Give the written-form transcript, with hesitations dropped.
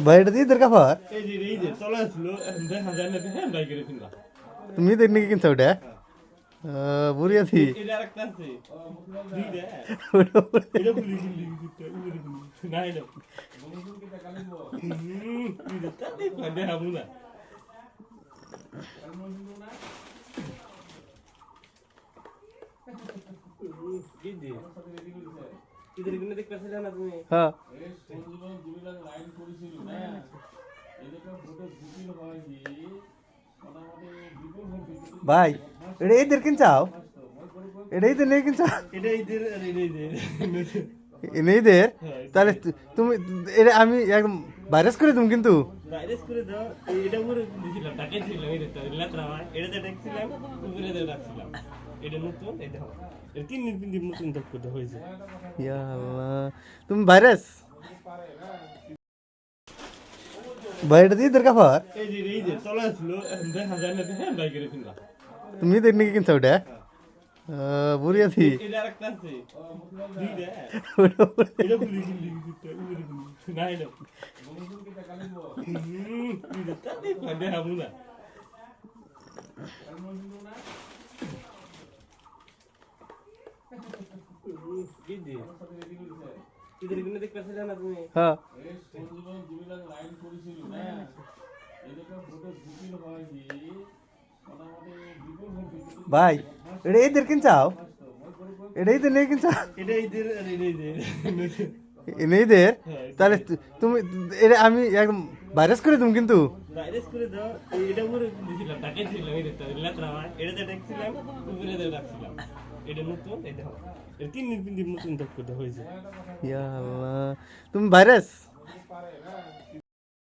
ভাই এটা দিয়ে দরকার পর এই যে চলে আসলো দেখা যায় না হ্যাঁ ভাই করে কিনবা তুমি তো নাকি কিনছো ওটা বুড়ি আছি এটা আরেকটা আছে দুইটা এটা খুলি না এটা এটা তাতে পান্ডে হামুনা ইদের গুলো দেখতেছ না তুমি হ্যাঁ ভাই এটা এইদের কিনছাও এটা এইদের নেই কিনছাও এটা ইদের নেইদের তাহলে তুমি এটা আমি একদম ভাইরাস করে তুমি কিন্তু ভাইরাস করে দাও এটা পুরো দিছিলাম টাকা ছিলাম এটা তো লেত্রা ভাই এটাতে দেখছিলাম উপরে দিয়ে রাখছিলাম এটা নতুন এই দেখো এটা 3 দিন নতুন তক করতে হয়েছে ইয়া আল্লাহ তুমি ভাইরাস ভাই এটা দিয়ে দরকার পর এই যে চলে আসলো দেখা যায় না হ্যাঁ ভাই করে কিনবা তুমি তো নাকি কিনছো ওটা বুড়ি আছি এটা আরেকটা আছে দুইটা এটা খুলি না এটা এটা তাতে পান্ডে হামুনা ইদের গুলো দেখতেছ না তুমি হ্যাঁ ভাই এটা এইদের কিনছাও এটা এইদের নেই কিনছাও এটা ইদের নেইদের তাহলে তুমি এটা আমি একদম ভাইরাস করে তুমি কিন্তু ভাইরাস করে দাও এটা পুরো দিছিলাম টাকা ছিলাম এটা তো লেত্রা ভাই এটাতে দেখছিলাম উপরে দিয়ে রাখছিলাম এটা নতুন এই দেখো এটা 3 দিন নতুন তক করতে হয়েছে ইয়া আল্লাহ তুমি ভাইরাস